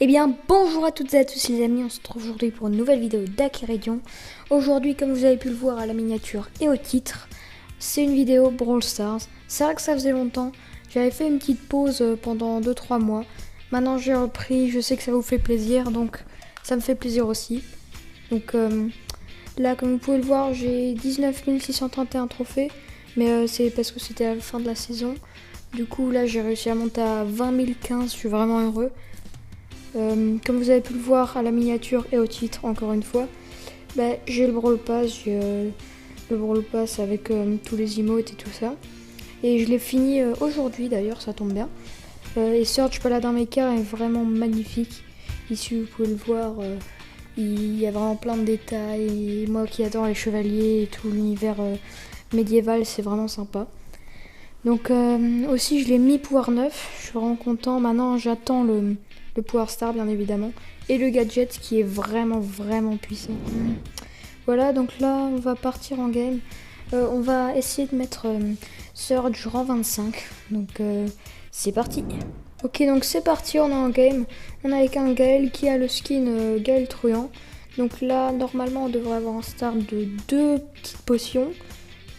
Eh bien, bonjour à toutes et à tous les amis, on se retrouve aujourd'hui pour une nouvelle vidéo d'Akeridion. Aujourd'hui, comme vous avez pu le voir à la miniature et au titre, c'est une vidéo Brawl Stars. C'est vrai que ça faisait longtemps, j'avais fait une petite pause pendant 2-3 mois. Maintenant j'ai repris, je sais que ça vous fait plaisir, donc ça me fait plaisir aussi. Donc là, comme vous pouvez le voir, j'ai 19 631 trophées, mais c'est parce que c'était à la fin de la saison. Du coup, là, j'ai réussi à monter à 20 015, je suis vraiment heureux. Comme vous avez pu le voir à la miniature et au titre, encore une fois, j'ai le Brawl Pass, le Brawl Pass avec tous les emotes et tout ça. Et je l'ai fini aujourd'hui d'ailleurs, ça tombe bien. Et Surge Paladin Mecha est vraiment magnifique. Ici, vous pouvez le voir, il y a vraiment plein de détails. Et moi qui adore les chevaliers et tout l'univers médiéval, c'est vraiment sympa. Donc aussi, je l'ai mis pouvoir 9, je suis vraiment content. Maintenant, j'attends le pouvoir star bien évidemment et le gadget qui est vraiment puissant. Voilà, donc là on va partir en game. On va essayer de mettre Surge rang 25, donc c'est parti. Ok, donc c'est parti, on est en game. On est avec un Gaël qui a le skin Gaël Truand. Donc là normalement on devrait avoir un start de 2 petites potions.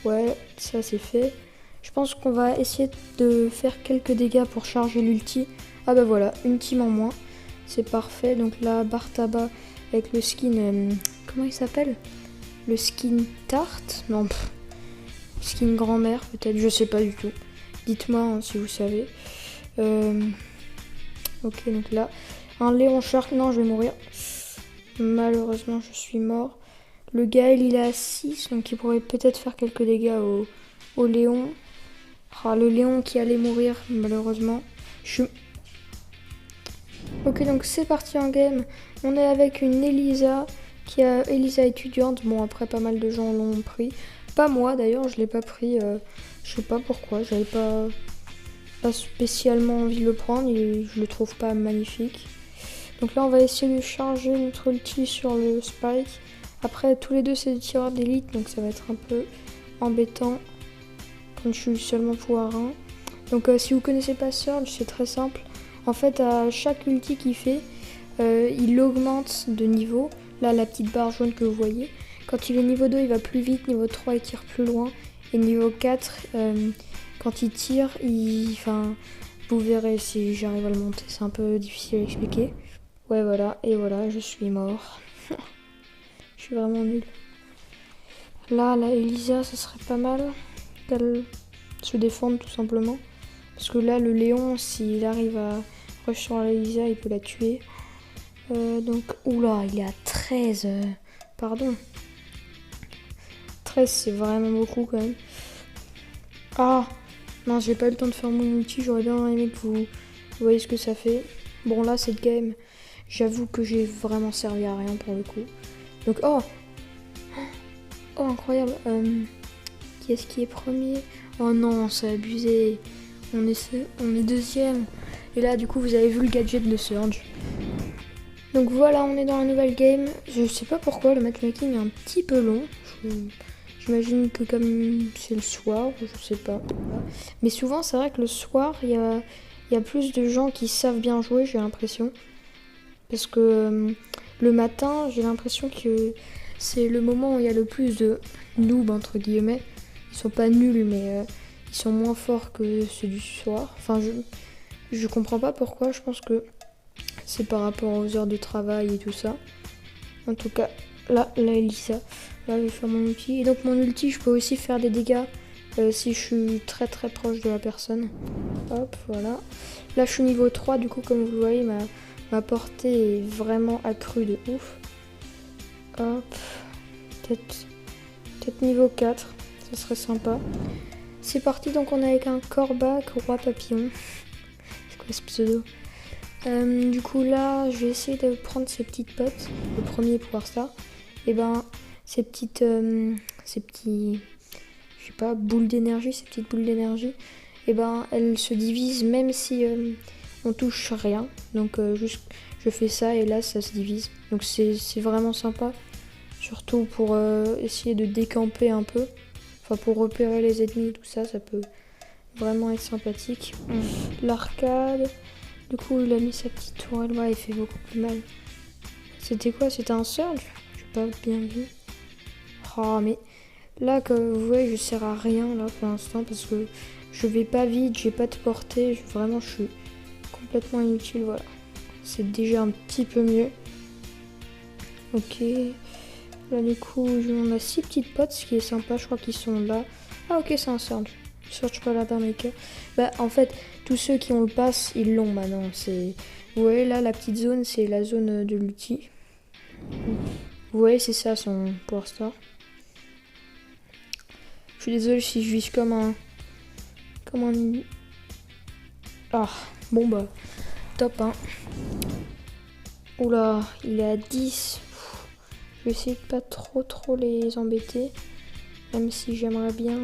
Ouais, ça c'est fait. Je pense qu'on va essayer de faire quelques dégâts pour charger l'ulti. Ah bah voilà, une team en moins, c'est parfait. Donc là, Bartaba avec le skin, comment il s'appelle? Le skin tarte? Non, skin grand-mère peut-être, je sais pas du tout. Dites-moi hein, si vous savez. Ok, donc là, un Léon Shark, non je vais mourir. Malheureusement je suis mort. Le Gaël il est à 6, donc il pourrait peut-être faire quelques dégâts au Léon. Ah, le Léon qui allait mourir malheureusement. Ok, donc c'est parti en game. On est avec une Elisa qui a Elisa étudiante. Bon, après pas mal de gens l'ont pris. Pas moi d'ailleurs, je l'ai pas pris. Je sais pas pourquoi. J'avais pas spécialement envie de le prendre. Je le trouve pas magnifique. Donc là, on va essayer de charger notre ulti sur le Spike. Après, tous les deux, c'est des tireurs d'élite. Donc ça va être un peu embêtant quand je suis seulement pouvoir 1. Donc si vous connaissez pas Surge, c'est très simple. En fait, à chaque ulti qu'il fait, il augmente de niveau. Là, la petite barre jaune que vous voyez. Quand il est niveau 2, il va plus vite. Niveau 3, il tire plus loin. Et niveau 4, quand il tire, vous verrez si j'arrive à le monter. C'est un peu difficile à expliquer. Ouais, voilà. Et voilà, je suis mort. Je suis vraiment nulle. Là, la Elisa, ça serait pas mal qu'elle se défende tout simplement. Parce que là, le Léon, s'il arrive à rush sur Elisa, il peut la tuer. Donc, oula, il est à 13. Pardon. 13, c'est vraiment beaucoup quand même. Ah, non, j'ai pas eu le temps de faire mon ulti. J'aurais bien aimé que vous voyez ce que ça fait. Bon, là, cette game, j'avoue que j'ai vraiment servi à rien pour le coup. Donc, oh, incroyable. Qui est-ce qui est premier? Oh non, c'est abusé. On est deuxième. Et là, du coup, vous avez vu le gadget de Surge. Donc voilà, on est dans la nouvelle game. Je sais pas pourquoi le matchmaking est un petit peu long. J'imagine que comme c'est le soir, je sais pas. Mais souvent, c'est vrai que le soir, il y a plus de gens qui savent bien jouer, j'ai l'impression. Parce que le matin, j'ai l'impression que c'est le moment où il y a le plus de noobs, entre guillemets. Ils sont pas nuls, mais ils sont moins forts que ceux du soir. Enfin, je comprends pas pourquoi. Je pense que c'est par rapport aux heures de travail et tout ça. En tout cas, là Elisa. Là, je vais faire mon ulti. Et donc, mon ulti, je peux aussi faire des dégâts si je suis très proche de la personne. Hop, voilà. Là, je suis niveau 3. Du coup, comme vous le voyez, ma portée est vraiment accrue de ouf. Hop. Peut-être niveau 4. Ça serait sympa. C'est parti, donc on est avec un Corbac, roi papillon. C'est quoi ce pseudo? Du coup là, je vais essayer de prendre ces petites potes. Le premier pouvoir star. Et ces petites, je sais pas, boules d'énergie, ces petites boules d'énergie. Elles se divisent même si on touche rien. Donc juste, je fais ça et là, ça se divise. Donc c'est vraiment sympa. Surtout pour essayer de décamper un peu. Enfin, pour repérer les ennemis et tout ça, ça peut vraiment être sympathique. L'arcade. Du coup, il a mis sa petite tourelle. Ouais, il fait beaucoup plus mal. C'était quoi? C'était un surge? J'ai pas bien vu. Oh, mais là, comme vous voyez, je sers à rien là pour l'instant parce que je vais pas vite, j'ai pas de portée. Vraiment, je suis complètement inutile. Voilà. C'est déjà un petit peu mieux. Ok. Là, du coup, on a 6 petites potes, ce qui est sympa. Je crois qu'ils sont là. Ah, ok, c'est un surge. Surge pas là-bas, mec. Bah, en fait, tous ceux qui ont le pass, ils l'ont maintenant. Vous voyez là, la petite zone, c'est la zone de l'outil. Vous voyez, c'est ça son Power Star. Je suis désolée si je vis comme un... Ah, bon bah, top hein. Oula, il est à 10. Je vais essayer de pas trop les embêter. Même si j'aimerais bien...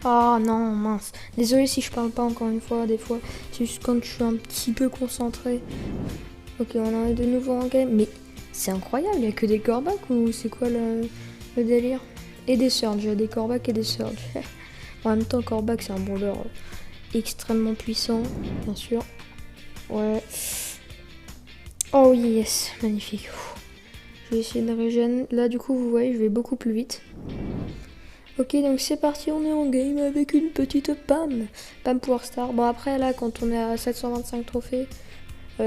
Ah non, mince. Désolée si je parle pas encore une fois, des fois. C'est juste quand je suis un petit peu concentré. Ok, on en est de nouveau en game. Mais c'est incroyable, il n'y a que des corebacks ou c'est quoi le délire? Et des surges, il y a des corebacks et des surges. En même temps, coreback c'est un brawler extrêmement puissant, bien sûr. Ouais. Oh yes, magnifique. Je vais essayer de régénérer. Là, du coup, vous voyez, je vais beaucoup plus vite. Ok, donc c'est parti, on est en game avec une petite Pam Power Star. Bon, après, là, quand on est à 725 trophées,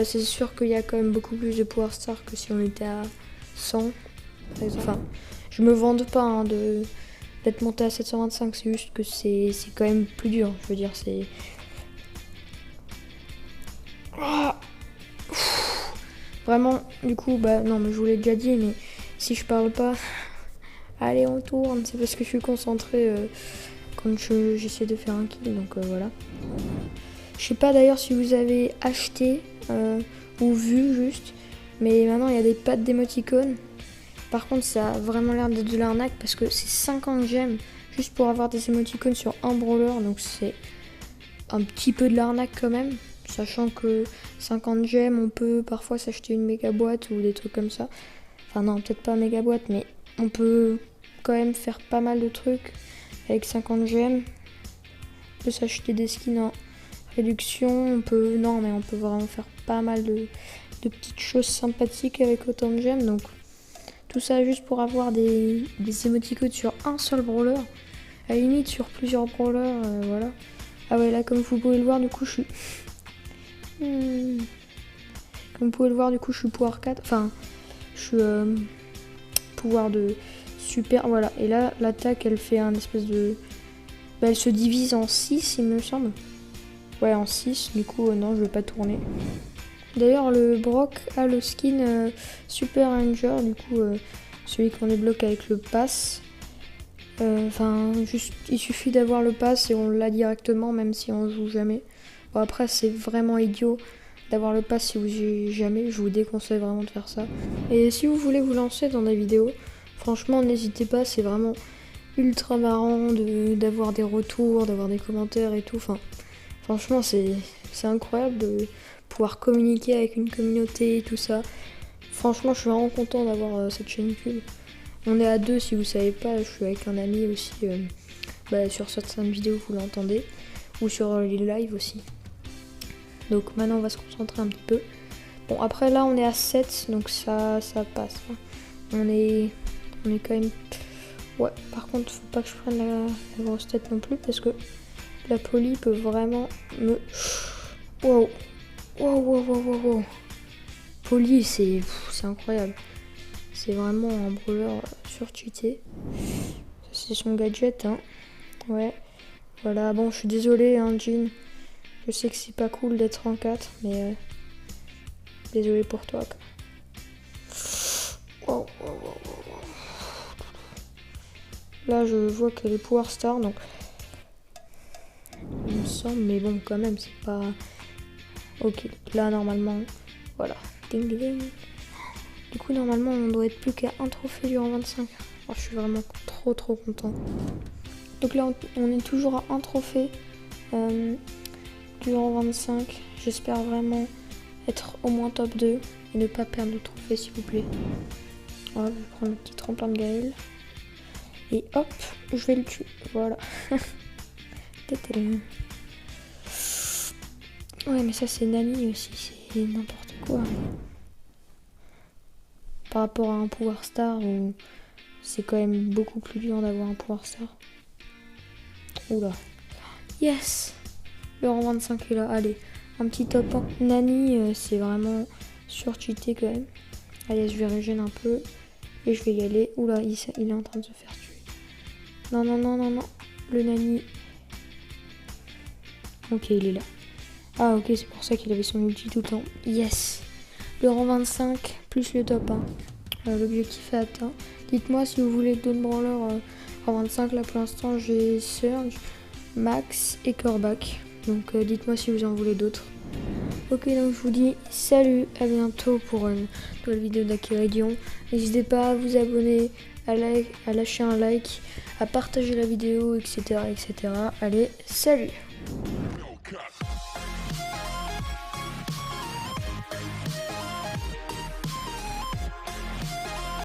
c'est sûr qu'il y a quand même beaucoup plus de Power Star que si on était à 100. Enfin, je me vante pas hein, d'être monté à 725, c'est juste que c'est quand même plus dur. Je veux dire, c'est... Ah, vraiment, du coup, bah non, mais je vous l'ai déjà dit, mais si je parle pas... Allez, on tourne, c'est parce que je suis concentrée quand j'essaie de faire un kill, donc voilà. Je sais pas d'ailleurs si vous avez acheté ou vu juste, mais maintenant il y a des pattes d'émoticônes. Par contre, ça a vraiment l'air d'être de l'arnaque parce que c'est 50 gemmes juste pour avoir des émoticônes sur un brawler, donc c'est un petit peu de l'arnaque quand même. Sachant que 50 gemmes, on peut parfois s'acheter une méga boîte ou des trucs comme ça. Enfin non, peut-être pas méga boîte, mais on peut quand même faire pas mal de trucs avec 50 gemmes. On peut s'acheter des skins en réduction, on peut vraiment faire pas mal de petites choses sympathiques avec autant de gemmes. Donc tout ça juste pour avoir des émoticônes sur un seul brawler. À la limite sur plusieurs brawlers, voilà. Ah ouais, là comme vous pouvez le voir, du coup je suis... Comme vous pouvez le voir, du coup je suis pouvoir 4. Enfin, je suis pouvoir de super, voilà. Et là, l'attaque, elle fait un espèce de... Bah, elle se divise en 6, il me semble. Ouais, en 6, du coup, non, je vais pas tourner. D'ailleurs, le Brock a le skin Super Ranger, du coup, celui qu'on débloque avec le pass. Enfin, juste, il suffit d'avoir le pass et on l'a directement, même si on joue jamais. Bon, après, c'est vraiment idiot d'avoir le pass si vous jouez jamais. Je vous déconseille vraiment de faire ça. Et si vous voulez vous lancer dans des vidéos, franchement, n'hésitez pas, c'est vraiment ultra marrant d'avoir des retours, d'avoir des commentaires et tout. Enfin, franchement, c'est incroyable de pouvoir communiquer avec une communauté et tout ça. Franchement, je suis vraiment content d'avoir cette chaîne YouTube. On est à 2 si vous savez pas, je suis avec un ami aussi sur certaines vidéos vous l'entendez, ou sur les lives aussi. Donc maintenant on va se concentrer un petit peu. Bon après là on est à 7 donc ça passe. Hein. On est quand même... Ouais par contre faut pas que je prenne la grosse tête non plus parce que la poly peut vraiment me... Wow. Poly c'est incroyable. C'est vraiment un brawler surcheaté. C'est son gadget, hein. Ouais. Voilà, bon, je suis désolée, hein, Jean. Je sais que c'est pas cool d'être en 4, mais désolée pour toi. Wow. Là, je vois qu'elle est Power Star, donc... Il me semble, mais bon, quand même, c'est pas... Ok, là, normalement, voilà. Ding ding. Du coup, normalement, on doit être plus qu'à un trophée durant 25. Alors, je suis vraiment trop content. Donc là, on est toujours à un trophée durant 25. J'espère vraiment être au moins top 2 et ne pas perdre le trophée, s'il vous plaît. Voilà, je vais prendre le petit tremplin de Gaël. Et hop, je vais le tuer. Voilà. Ouais, mais ça c'est Nani aussi, c'est n'importe quoi. Par rapport à un pouvoir star, où c'est quand même beaucoup plus dur d'avoir un pouvoir star. Oula. Yes! Le rang 25 est là. Allez, un petit top 1. Nani, c'est vraiment surcheaté quand même. Allez, je vais régénérer un peu. Et je vais y aller. Oula, il est en train de se faire tuer. Non, non, non, non, non. Le Nani. Ok, il est là. Ah, ok, c'est pour ça qu'il avait son ulti tout le temps. Yes! Le rang 25 plus le top 1. L'objectif est atteint. Dites-moi si vous voulez d'autres branleurs rang 25. Là, pour l'instant, j'ai Surge, Max et Corbac. Donc, dites-moi si vous en voulez d'autres. Ok, donc je vous dis salut, à bientôt pour une nouvelle vidéo d'Akiraedion. N'hésitez pas à vous abonner, à lâcher un like, à partager la vidéo, etc. etc. Allez, salut!